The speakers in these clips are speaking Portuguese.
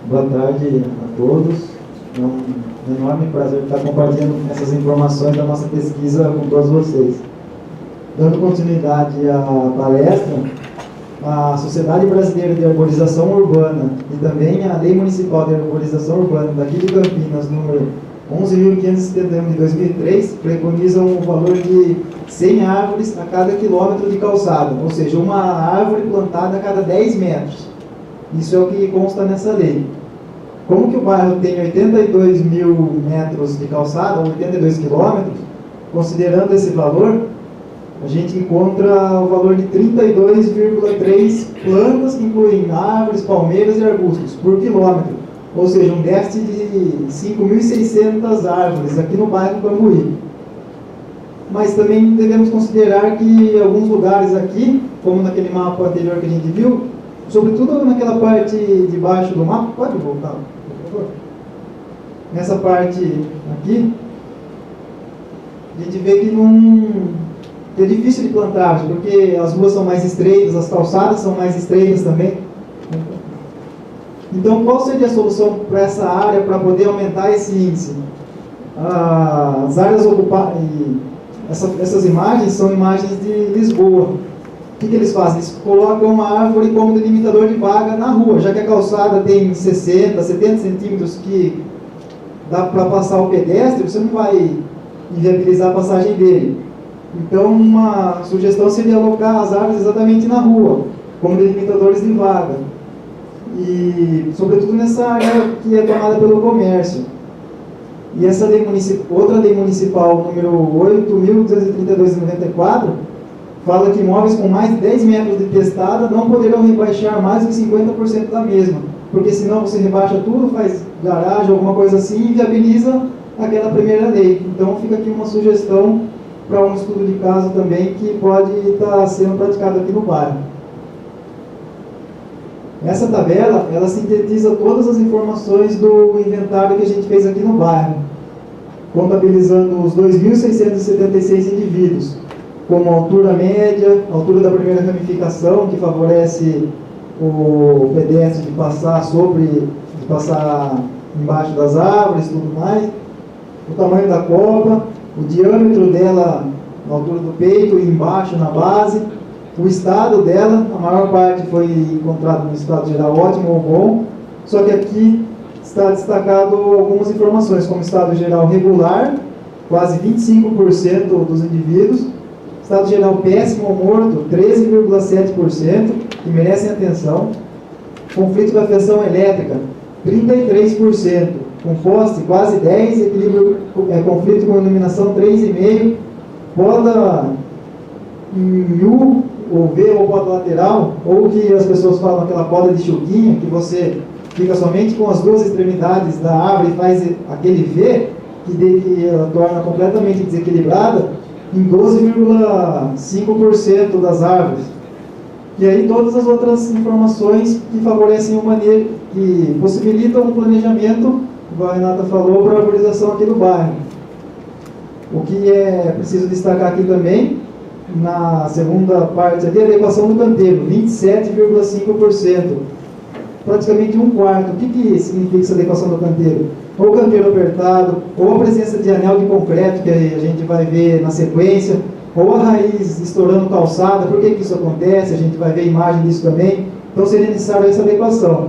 Boa tarde a todos. É um enorme prazer estar compartilhando essas informações da nossa pesquisa com todos vocês. Dando continuidade à palestra, a Sociedade Brasileira de Arborização Urbana e também a Lei Municipal de Arborização Urbana daqui de Campinas, número 11.571 de 2003, preconizam um valor de 100 árvores a cada quilômetro de calçada, ou seja, uma árvore plantada a cada 10 metros. Isso é o que consta nessa lei. Como que o bairro tem 82 mil metros de calçada, ou 82 quilômetros, considerando esse valor, a gente encontra o valor de 32,3 plantas que incluem árvores, palmeiras e arbustos por quilômetro, ou seja, um déficit de 5.600 árvores aqui no bairro Cambuí. Mas também devemos considerar que em alguns lugares aqui, como naquele mapa anterior que a gente viu, sobretudo naquela parte de baixo do mapa, pode voltar, por favor? Nessa parte aqui, a gente vê que é difícil de plantar, porque as ruas são mais estreitas, as calçadas são mais estreitas também. Então, qual seria a solução para essa área, para poder aumentar esse índice? As áreas ocupadas, essas imagens são imagens de Lisboa. O que eles fazem? Eles colocam uma árvore como delimitador de vaga na rua, já que a calçada tem 60, 70 centímetros que dá para passar o pedestre, você não vai inviabilizar a passagem dele. Então, uma sugestão seria alocar as árvores exatamente na rua, como delimitadores de vaga. E, sobretudo, nessa área que é tomada pelo comércio. E essa outra lei municipal, número 8.232 de 94, fala que imóveis com mais de 10 metros de testada não poderão rebaixar mais de 50% da mesma, porque senão você rebaixa tudo, faz garagem, alguma coisa assim, e viabiliza aquela primeira lei. Então, fica aqui uma sugestão para um estudo de caso também que pode estar sendo praticado aqui no bairro. Essa tabela, ela sintetiza todas as informações do inventário que a gente fez aqui no bairro, contabilizando os 2.676 indivíduos, como altura média, altura da primeira ramificação, que favorece o pedestre de passar embaixo das árvores e tudo mais, o tamanho da copa, o diâmetro dela na altura do peito e embaixo na base, o estado dela, a maior parte foi encontrado no estado geral ótimo ou bom, só que aqui está destacado algumas informações, como estado geral regular, quase 25% dos indivíduos, estado geral péssimo ou morto, 13,7%, que merecem atenção, conflito com a fiação elétrica, 33%, com poste quase 10%, conflito com iluminação 3,5%, poda em U ou V ou poda lateral, ou que as pessoas falam aquela poda de chuquinha, que você fica somente com as duas extremidades da árvore e faz aquele V, que torna completamente desequilibrada, em 12,5% das árvores. E aí todas as outras informações que favorecem o manejo, que possibilitam o planejamento, como a Renata falou, para a arborização aqui do bairro. O que é preciso destacar aqui também, na segunda parte ali, a adequação do canteiro, 27,5%. Praticamente um quarto. O que significa essa adequação do canteiro? Ou canteiro apertado, ou a presença de anel de concreto, que a gente vai ver na sequência, ou a raiz estourando calçada. Por que isso acontece? A gente vai ver imagem disso também. Então seria necessário essa adequação.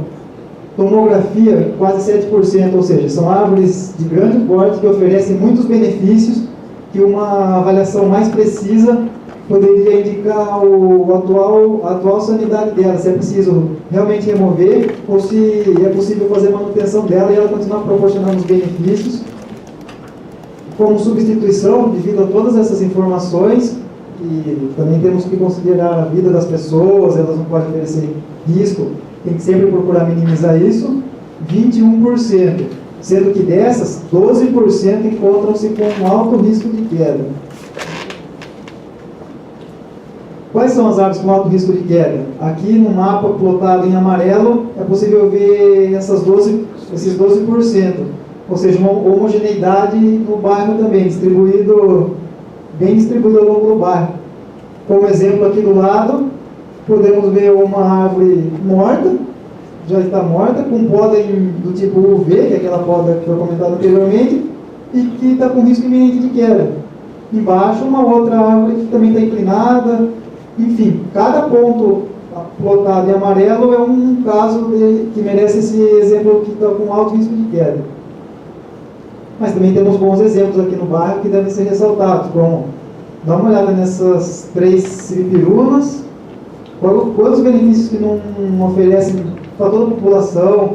Tomografia, quase 7%, ou seja, são árvores de grande porte que oferecem muitos benefícios que uma avaliação mais precisa poderia indicar a atual sanidade dela, se é preciso realmente remover ou se é possível fazer manutenção dela e ela continuar proporcionando os benefícios. Como substituição, devido a todas essas informações, e também temos que considerar a vida das pessoas, elas não podem oferecer risco, tem que sempre procurar minimizar isso, 21%, sendo que dessas, 12% encontram-se com um alto risco de queda. Quais são as árvores com alto risco de queda? Aqui no mapa plotado em amarelo, é possível ver esses 12%, ou seja, uma homogeneidade no bairro também, bem distribuído ao longo do bairro. Como exemplo aqui do lado, podemos ver uma árvore morta, já está morta, com poda do tipo UV, que é aquela poda que foi comentada anteriormente, e que está com risco iminente de queda. Embaixo, uma outra árvore que também está inclinada. Enfim, cada ponto plotado em amarelo é um caso que merece esse exemplo que está com alto risco de queda. Mas também temos bons exemplos aqui no bairro que devem ser ressaltados, como dá uma olhada nessas 3 siripirunas, quantos benefícios que não oferecem para toda a população: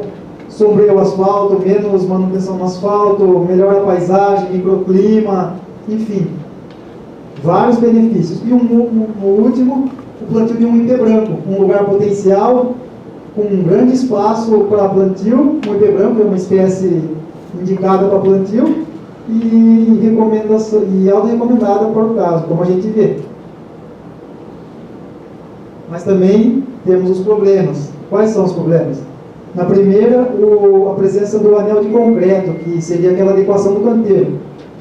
sombreia o asfalto, menos manutenção no asfalto, melhora a paisagem, microclima, enfim, vários benefícios. E o último, o plantio de um ipê branco, um lugar potencial, com um grande espaço para plantio. O ipê branco é uma espécie indicada para plantio e auto-recomendada para o caso, como a gente vê. Mas também temos os problemas. Quais são os problemas? Na primeira, a presença do anel de concreto, que seria aquela adequação do canteiro.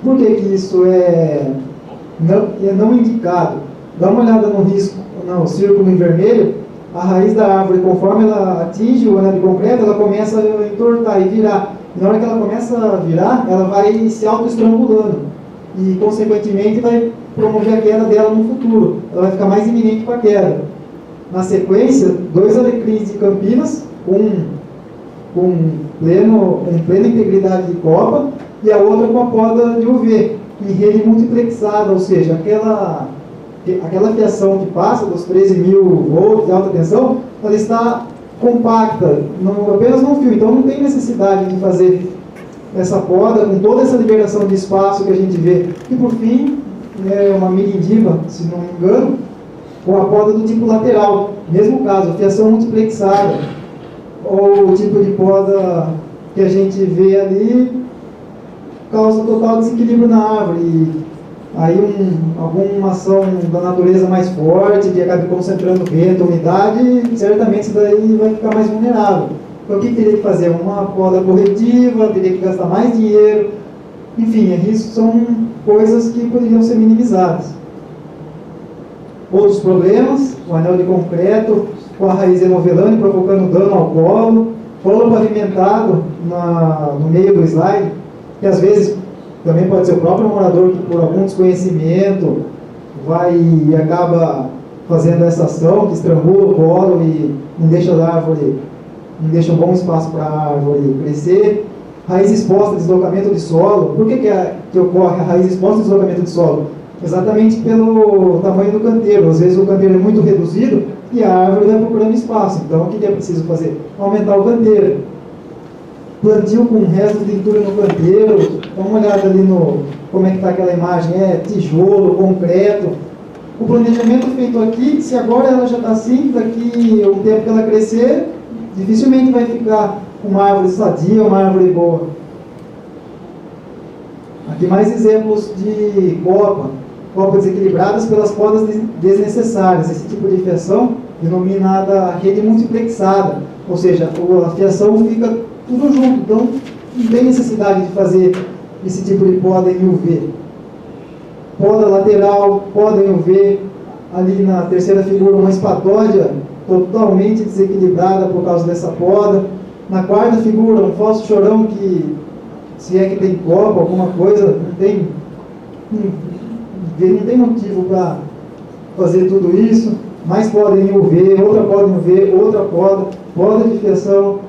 Por que isso é não indicado? Dá uma olhada no risco, no círculo em vermelho. A raiz da árvore, conforme ela atinge o anel de concreto, ela começa a entortar e virar. E na hora que ela começa a virar, ela vai se autoestrangulando e, consequentemente, vai promover a queda dela no futuro. Ela vai ficar mais iminente para a queda. Na sequência, 2 alecrins de Campinas, com plena integridade de copa, e a outra com a poda de UV, em rede multiplexada, ou seja, aquela fiação que passa dos 13.000 volts de alta tensão, ela está compacta, apenas num fio, então não tem necessidade de fazer essa poda com toda essa liberação de espaço que a gente vê. E por fim, uma mirindiba, se não me engano, com a poda do tipo lateral, mesmo caso, fiação multiplexada, ou o tipo de poda que a gente vê ali, causa total desequilíbrio na árvore. E aí alguma ação da natureza mais forte, que acabe concentrando vento, umidade, certamente isso daí vai ficar mais vulnerável. Então o que teria que fazer? Uma poda corretiva, teria que gastar mais dinheiro, enfim, isso são coisas que poderiam ser minimizadas. Outros problemas: o anel de concreto com a raiz enovelando e provocando dano ao colo pavimentado no meio do slide, que às vezes também pode ser o próprio morador que, por algum desconhecimento, vai e acaba fazendo essa ação que estrangula o colo e não deixa um bom espaço para a árvore crescer. Raiz exposta, deslocamento de solo. Por que ocorre a raiz exposta e deslocamento de solo? Exatamente pelo tamanho do canteiro. Às vezes o canteiro é muito reduzido e a árvore vai procurando espaço. Então o que é preciso fazer? Aumentar o canteiro. Plantio com resto de pintura no canteiro. Dá uma olhada ali como é que está aquela imagem. Tijolo, concreto. O planejamento feito aqui, se agora ela já está assim, daqui a um tempo que ela crescer, dificilmente vai ficar uma árvore sadia, uma árvore boa. Aqui mais exemplos de copas desequilibradas pelas podas desnecessárias. Esse tipo de fiação, denominada rede multiplexada, ou seja, a fiação fica tudo junto, então não tem necessidade de fazer esse tipo de poda em UV. Poda lateral, poda em UV, ali na terceira figura uma espatódia totalmente desequilibrada por causa dessa poda. Na quarta figura, um falso chorão que, se é que tem copa, alguma coisa, não tem motivo para fazer tudo isso. Mais poda em UV, outra poda em UV, outra poda de fiação.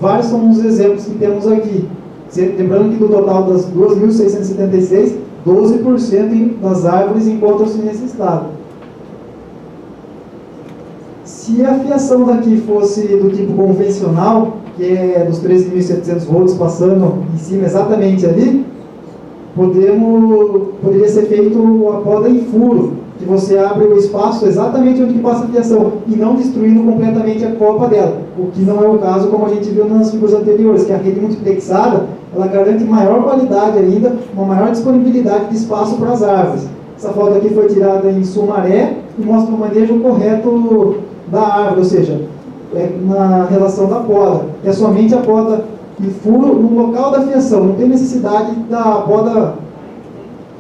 Vários são os exemplos que temos aqui. Lembrando que do total das 2.676, 12% das árvores encontram-se nesse estado. Se a fiação daqui fosse do tipo convencional, que é dos 13.700 volts passando em cima exatamente ali, poderia ser feito a poda em furo, que você abre o espaço exatamente onde passa a fiação e não destruindo completamente a copa dela, o que não é o caso, como a gente viu nas figuras anteriores, que a rede multiplexada ela garante maior qualidade ainda, uma maior disponibilidade de espaço para as árvores. Essa foto aqui foi tirada em Sumaré e mostra o manejo correto da árvore, ou seja, na relação da poda. É somente a poda em furo no local da fiação, não tem necessidade da poda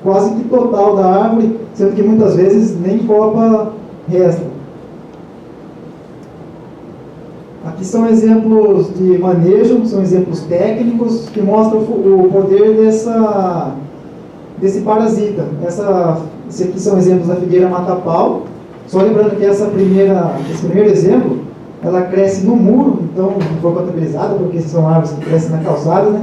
quase que total da árvore, sendo que muitas vezes nem copa resta. Aqui são exemplos de manejo, são exemplos técnicos que mostram o poder desse parasita. Esse aqui são exemplos da figueira mata-pau. Só lembrando que esse primeiro exemplo, ela cresce no muro, então não foi contabilizada, porque são árvores que crescem na calçada, né?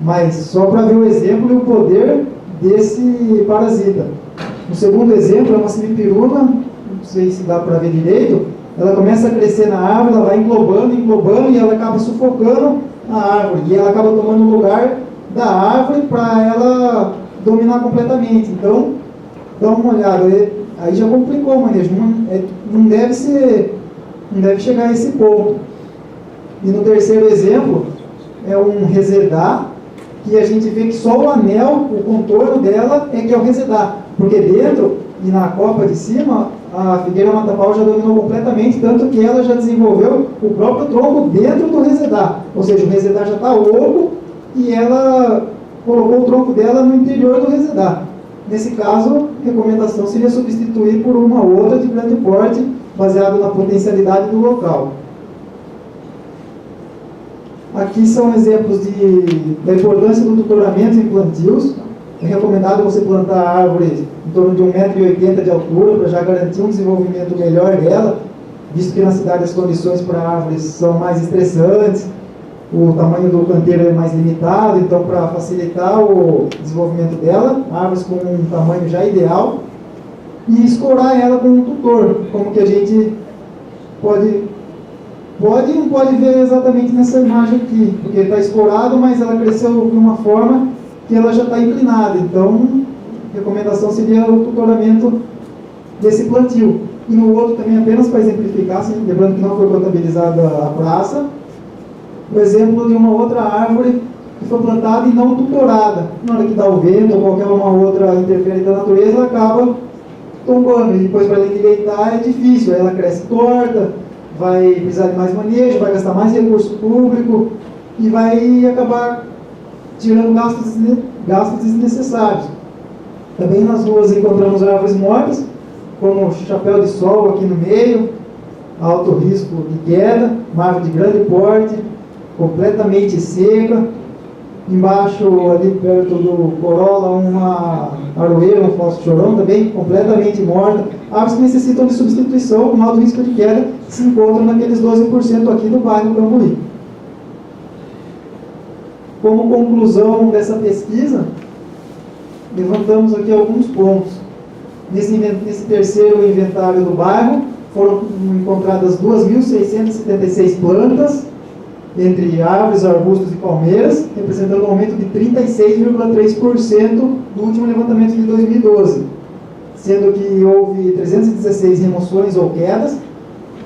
Mas só para ver o exemplo e o poder desse parasita. O segundo exemplo é uma simipiruna, não sei se dá para ver direito. Ela começa a crescer na árvore, ela vai englobando, e ela acaba sufocando a árvore. E ela acaba tomando o lugar da árvore para ela dominar completamente. Então, dá uma olhada. Aí já complicou o manejo. Não deve chegar a esse ponto. E no terceiro exemplo, é um resedá, que a gente vê que só o anel, o contorno dela, é que é o resedá. Porque dentro e na copa de cima, a figueira mata-pau já dominou completamente, tanto que ela já desenvolveu o próprio tronco dentro do resedá. Ou seja, o resedá já está oco e ela colocou o tronco dela no interior do resedá. Nesse caso, a recomendação seria substituir por uma outra de grande porte, baseado na potencialidade do local. Aqui são exemplos da importância do tutoramento em plantios. É recomendado você plantar árvores em torno de 1,80 m de altura, para já garantir um desenvolvimento melhor dela, visto que na cidade as condições para árvores são mais estressantes, o tamanho do canteiro é mais limitado, então para facilitar o desenvolvimento dela, árvores com um tamanho já ideal, e escorar ela com um tutor, como que a gente não pode ver exatamente nessa imagem aqui, porque está escorado, mas ela cresceu de uma forma que ela já está inclinada. Então, a recomendação seria o tutoramento desse plantio. E no outro também, apenas para exemplificar, assim, lembrando que não foi contabilizada a praça, o exemplo de uma outra árvore que foi plantada e não tutorada. Na hora que dá o vento ou qualquer uma outra interferência da natureza, ela acaba tombando. E depois, para ela endireitar, é difícil. Ela cresce torta, vai precisar de mais manejo, vai gastar mais recurso público e vai acabar tirando gastos desnecessários. Também nas ruas encontramos árvores mortas, como chapéu de sol aqui no meio, alto risco de queda, uma árvore de grande porte, completamente seca. Embaixo, ali perto do corola, uma aroeira, um falso chorão também, completamente morta. Árvores que necessitam de substituição com alto risco de queda, que se encontram naqueles 12% aqui do bairro Cambuí. Como conclusão dessa pesquisa, levantamos aqui alguns pontos. Nesse terceiro inventário do bairro, foram encontradas 2.676 plantas, entre árvores, arbustos e palmeiras, representando um aumento de 36,3% do último levantamento de 2012, sendo que houve 316 remoções ou quedas,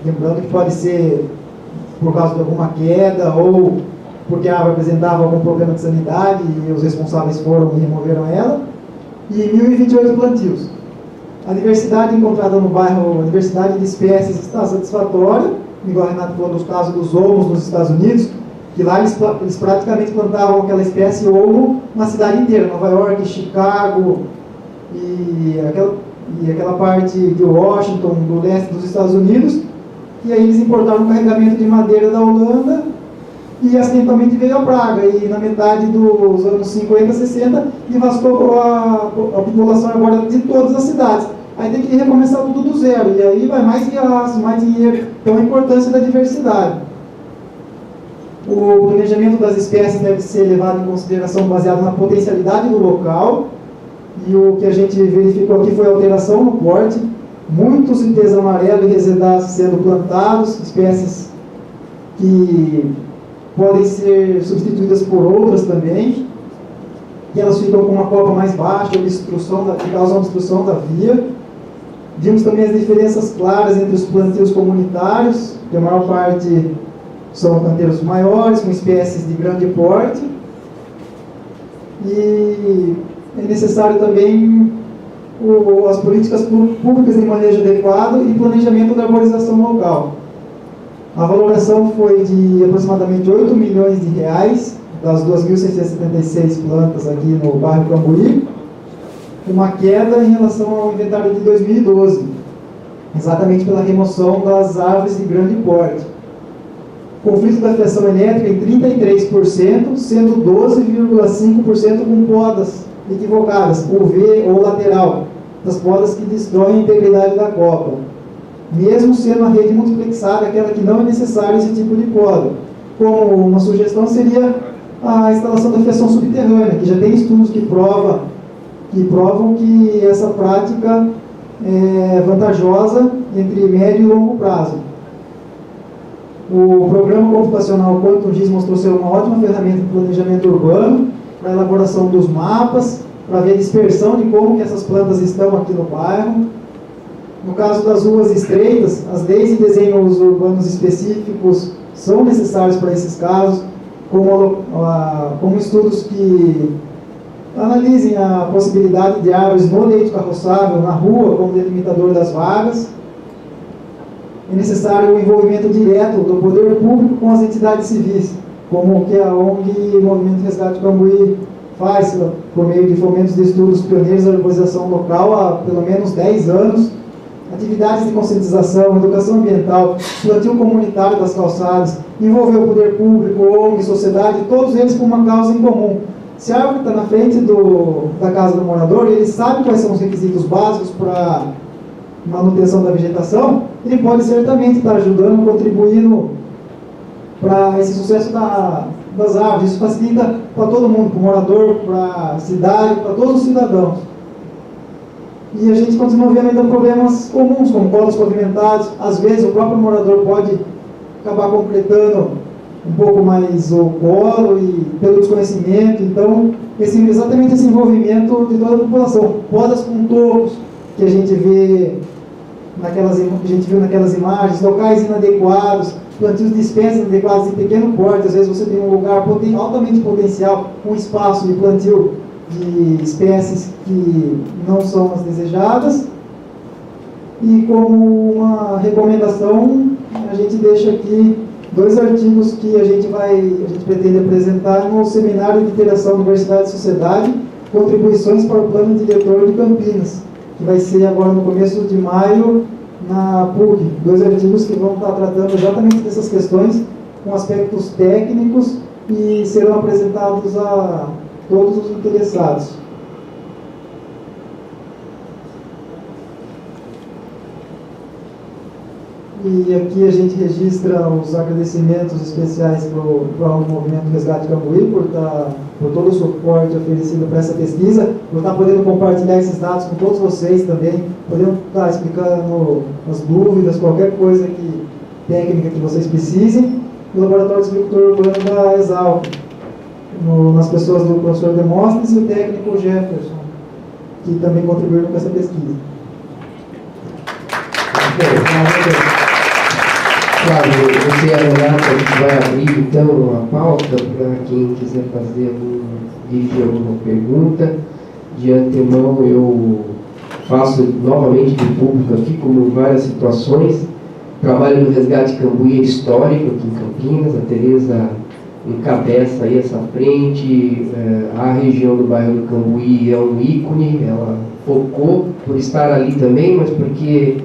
lembrando que pode ser por causa de alguma queda ou porque a árvore apresentava algum problema de sanidade e os responsáveis foram e removeram ela, e 1.028 plantios. A diversidade encontrada no bairro, a diversidade de espécies está satisfatória, igual a Renato falou dos casos dos olmos nos Estados Unidos, que lá eles praticamente plantavam aquela espécie olmo na cidade inteira, Nova York, Chicago e aquela parte de Washington, do leste dos Estados Unidos, e aí eles importaram um carregamento de madeira da Holanda e acidentalmente veio a praga, e na metade dos anos 50, 60, devastou a população agora de todas as cidades. Aí tem que recomeçar tudo do zero, e aí vai mais gasto, mais dinheiro. Então a importância da diversidade. O planejamento das espécies deve ser levado em consideração baseado na potencialidade do local, e o que a gente verificou aqui foi a alteração no porte, muitos ipês amarelo e resedados sendo plantados, espécies que podem ser substituídas por outras também, e elas ficam com uma copa mais baixa, que causam obstrução da via. Vimos também as diferenças claras entre os plantios comunitários, que a maior parte são canteiros maiores, com espécies de grande porte, e é necessário também as políticas públicas de manejo adequado e planejamento da arborização local. A valoração foi de aproximadamente R$8 milhões das 2.676 plantas aqui no bairro Cambuí, uma queda em relação ao inventário de 2012, exatamente pela remoção das árvores de grande porte. conflito da fiação elétrica em 33%, sendo 12,5% com podas equivocadas, UV ou lateral, das podas que destroem a integridade da copa, mesmo sendo a rede multiplexada aquela que não é necessário esse tipo de poda. Como uma sugestão seria a instalação da fiação subterrânea, que já tem estudos que provam que essa prática é vantajosa entre médio e longo prazo. O programa computacional QuantumGIS mostrou ser uma ótima ferramenta de planejamento urbano, para a elaboração dos mapas, para ver a dispersão de como que essas plantas estão aqui no bairro. No caso das ruas estreitas, as leis e desenhos urbanos específicos são necessários para esses casos, como estudos que analisem a possibilidade de árvores no leito carroçável, na rua, como delimitador das vagas. É necessário o envolvimento direto do poder público com as entidades civis, como que a ONG Movimento Resgate Cambuí faz, por meio de fomentos de estudos pioneiros da urbanização local há pelo menos 10 anos, atividades de conscientização, educação ambiental, plantio comunitário das calçadas, envolver o poder público, ONG, sociedade, todos eles com uma causa em comum. Se a árvore está na frente da casa do morador, ele sabe quais são os requisitos básicos para manutenção da vegetação, ele pode certamente estar ajudando, contribuindo para esse sucesso das árvores. Isso facilita para todo mundo, para o morador, para a cidade, para todos os cidadãos. E a gente continua vendo ainda problemas comuns, como polos pavimentados. Às vezes o próprio morador pode acabar concretando um pouco mais o polo e pelo desconhecimento. Então, exatamente esse envolvimento de toda a população. Podas com tocos, que a gente viu naquelas imagens, locais inadequados, plantios de espécies inadequadas de pequeno porte. Às vezes você tem um lugar altamente potencial, um espaço de plantio de espécies que não são as desejadas. E como uma recomendação, a gente deixa aqui 2 artigos que a gente pretende apresentar no Seminário de Interação Universidade e Sociedade, Contribuições para o Plano Diretor de Campinas, que vai ser agora no começo de maio na PUC. 2 artigos que vão estar tratando exatamente dessas questões com aspectos técnicos e serão apresentados a todos os interessados. E aqui a gente registra os agradecimentos especiais para o Movimento Resgate Cambuí por todo o suporte oferecido para essa pesquisa, por estar podendo compartilhar esses dados com todos vocês também, podendo estar explicando as dúvidas, qualquer coisa técnica que vocês precisem. O Laboratório de Agricultura Urbana da Exalc, nas pessoas do professor Demóstenes e o técnico Jefferson, que também contribuíram com essa pesquisa. Claro, você Renato, a gente vai abrir então a pauta para quem quiser dirigir alguma pergunta. De antemão eu faço novamente de público aqui, como em várias situações. Trabalho no Resgate Cambuí histórico aqui em Campinas, a Tereza encabeça aí essa frente. A região do bairro do Cambuí é um ícone, ela focou por estar ali também, mas porque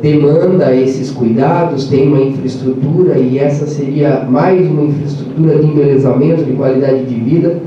demanda esses cuidados, tem uma infraestrutura, e essa seria mais uma infraestrutura de embelezamento, de qualidade de vida.